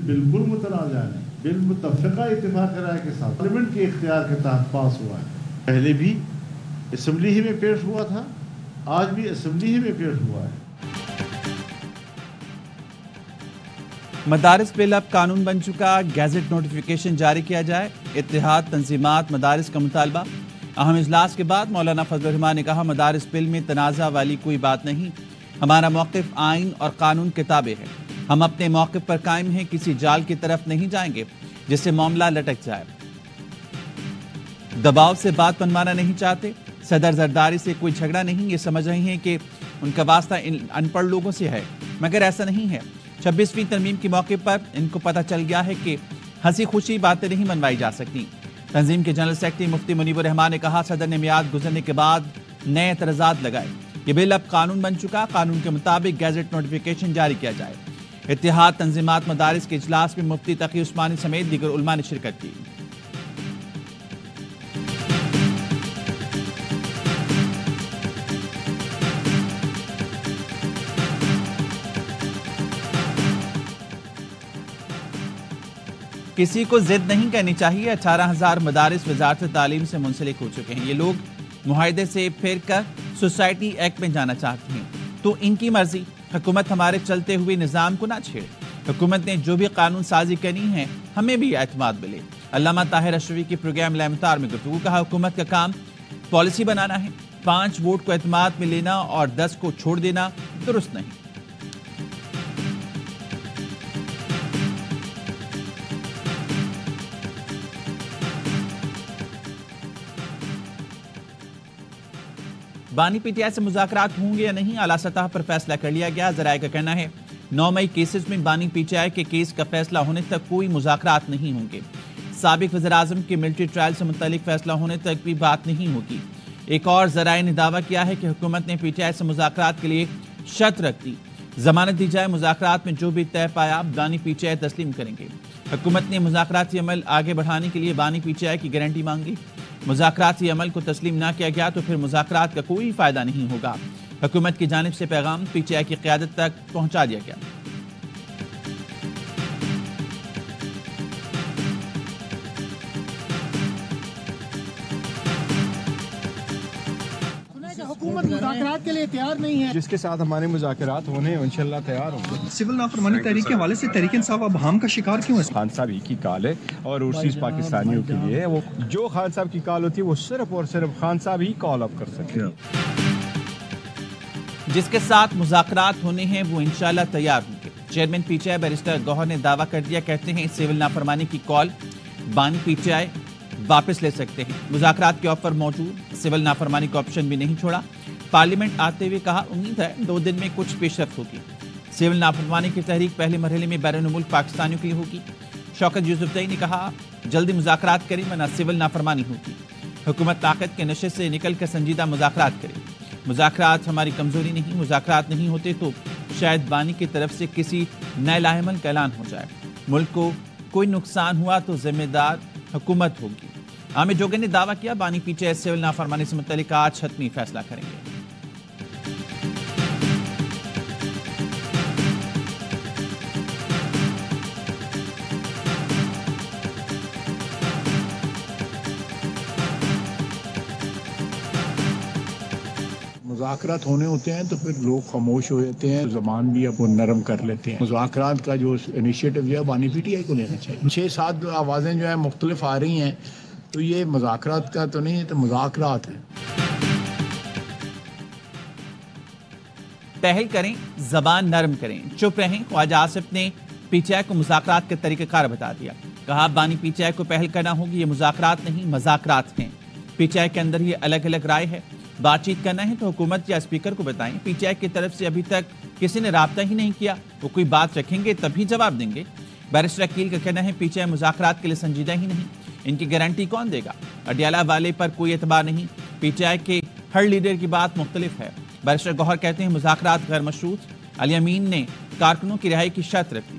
بالکل متنازع نہیں، بالمتفقہ اتفاق رائے کے ساتھ پارلیمنٹ کے اختیار کے تحت پاس ہوا ہے. پہلے بھی اسمبلی ہی میں پیش ہوا تھا، آج بھی اسمبلی ہی میں پیش ہوا ہے. مدارس بل اب قانون بن چکا، گیزٹ نوٹیفیکیشن جاری کیا جائے. اتحاد تنظیمات مدارس کا مطالبہ. اہم اجلاس کے بعد مولانا فضل الرحمان نے کہا مدارس بل میں تنازع والی کوئی بات نہیں، ہمارا موقف آئین اور قانون کتابیں ہے، ہم اپنے موقف پر قائم ہیں، کسی جال کی طرف نہیں جائیں گے جس سے معاملہ لٹک جائے. دباؤ سے بات منوانا نہیں چاہتے. صدر زرداری سے کوئی جھگڑا نہیں، یہ سمجھ رہے ہیں کہ ان کا واسطہ ان پڑھ لوگوں سے ہے، مگر ایسا نہیں ہے. 26ویں ترمیم کے موقع پر ان کو پتہ چل گیا ہے کہ ہنسی خوشی باتیں نہیں منوائی جا سکتی. تنظیم کے جنرل سیکرٹری مفتی منیب الرحمان نے کہا صدر نے میعاد گزرنے کے بعد نئے اعتراضات لگائے. یہ بل اب قانون بن چکا، قانون کے مطابق گیزٹ نوٹیفیکیشن جاری کیا جائے. اتحاد تنظیمات مدارس کے اجلاس میں مفتی تقی عثمانی سمیت دیگر علماء نے شرکت کی. کسی کو ضد نہیں کرنی چاہیے. 18,000 مدارس وزارت تعلیم سے منسلک ہو چکے ہیں. یہ لوگ معاہدے سے پھر کر سوسائٹی ایکٹ میں جانا چاہتے ہیں تو ان کی مرضی. حکومت ہمارے چلتے ہوئے نظام کو نہ چھیڑے. حکومت نے جو بھی قانون سازی کرنی ہے ہمیں بھی اعتماد ملے. علامہ طاہر اشرفی کی پروگرام لامتار میں گفتگو. کہا حکومت کا کام پالیسی بنانا ہے، 5 ووٹ کو اعتماد میں لینا اور 10 کو چھوڑ دینا درست نہیں. بانی پی ٹی آئی سے مذاکرات ہوں گے یا نہیں، اعلیٰ سطح پر فیصلہ کر لیا گیا. ذرائع کا کہنا ہے 9 مئی کیسز میں بانی پی ٹی آئی کے کیس کا فیصلہ ہونے تک کوئی مذاکرات نہیں ہوں گے. سابق وزیراعظم کے ملٹری ٹرائل سے متعلق فیصلہ ہونے تک بھی بات نہیں ہوگی. ایک اور ذرائع نے دعویٰ کیا ہے کہ حکومت نے پی ٹی آئی سے مذاکرات کے لیے شرط رکھ دی، ضمانت دی جائے، مذاکرات میں جو بھی طے پایا بانی پی ٹی آئی تسلیم کریں گے. حکومت نے مذاکراتی عمل آگے بڑھانے کے لیے بانی پی ٹی آئی کی گارنٹی مانگی. مذاکراتی عمل کو تسلیم نہ کیا گیا تو پھر مذاکرات کا کوئی فائدہ نہیں ہوگا. حکومت کی جانب سے پیغام پی ٹی آئی کی قیادت تک پہنچا دیا گیا. حکومت مذاکرات کے لیے تیار نہیں ہے. جس کے ساتھ ہمارے مذاکرات ہونے ہیں انشاءاللہ تیار ہوں گے. سول نافرمانی تحریک کے حوالے سے تحریک انصاف اب ہم کا شکار کیوں ہے؟ خان صاحب ہی کی کال ہے اور اوورسیز پاکستانیوں کے لیے وہ جو خان صاحب کی کال ہوتی ہے وہ صرف اور صرف خان صاحب ہی کال اپ کر سکتے ہیں. جس کے ساتھ مذاکرات ہونے ہیں وہ انشاءاللہ تیار ہوں گے. Chairman P T I barrister Gohar نے دعویٰ کر دیا. کہتے ہیں سول نافرمانی کی کال بانی پی ٹی آئی واپس لے سکتے ہیں. مذاکرات کے آفر موجود، سول نافرمانی کا آپشن بھی نہیں چھوڑا. پارلیمنٹ آتے ہوئے کہا امید ہے 2 دن میں کچھ پیش رفت ہوگی. سول نافرمانی کی تحریک پہلے مرحلے میں بیرون ملک پاکستانیوں کے لیے ہوگی. شوکت یوسفزئی نے کہا جلدی مذاکرات کریں ورنہ سول نافرمانی ہوگی. حکومت طاقت کے نشے سے نکل کر سنجیدہ مذاکرات کرے. مذاکرات ہماری کمزوری نہیں، مذاکرات نہیں ہوتے تو شاید بانی کی طرف سے کسی نئے لاہ عمل کا اعلان ہو جائے. ملک کو کوئی نقصان ہوا تو ذمہ دار حکومت ہوگی. عامر جوگر نے دعویٰ کیا بانی پی ٹی آئی سول نافرمانی سے متعلق آج حتمی فیصلہ کریں گے. مذاکرات ہونے ہوتے ہیں تو پھر لوگ خاموش ہو جاتے ہیں، زبان بھی اب نرم کر لیتے ہیں. مذاکرات کا جو انیشیٹو جو ہے بانی پی ٹی آئی کو لینا چاہیے. 6-7 آوازیں جو ہیں مختلف آ رہی ہیں تو یہ مذاکرات کا تو نہیں ہے، تو مذاکرات ہیں. پہل کریں، زبان نرم کریں، چپ رہیں. خواجہ آصف نے پی ٹی آئی کو مذاکرات کا طریقہ کار بتا دیا. کہا بانی پی ٹی آئی کو پہل کرنا ہوگی. یہ مذاکرات نہیں مذاکرات ہیں. پی ٹی آئی کے اندر یہ الگ الگ رائے ہے. بات چیت کرنا ہے تو حکومت یا اسپیکر کو بتائیں. پی ٹی آئی کی طرف سے ابھی تک کسی نے رابطہ ہی نہیں کیا. وہ کوئی بات رکھیں گے تبھی جواب دیں گے. بیرسٹر عقیل کا کہنا ہے پی ٹی آئی مذاکرات کے لیے سنجیدہ ہی نہیں. ان کی گارنٹی کون دے گا؟ اڈیالہ والے پر کوئی اعتبار نہیں. پی ٹی آئی کے ہر لیڈر کی بات مختلف ہے. بیرسٹر گوہر کہتے ہیں مذاکرات غیر مشروط. علی امین نے کارکنوں کی رہائی کی شرط رکھ دی.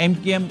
MKM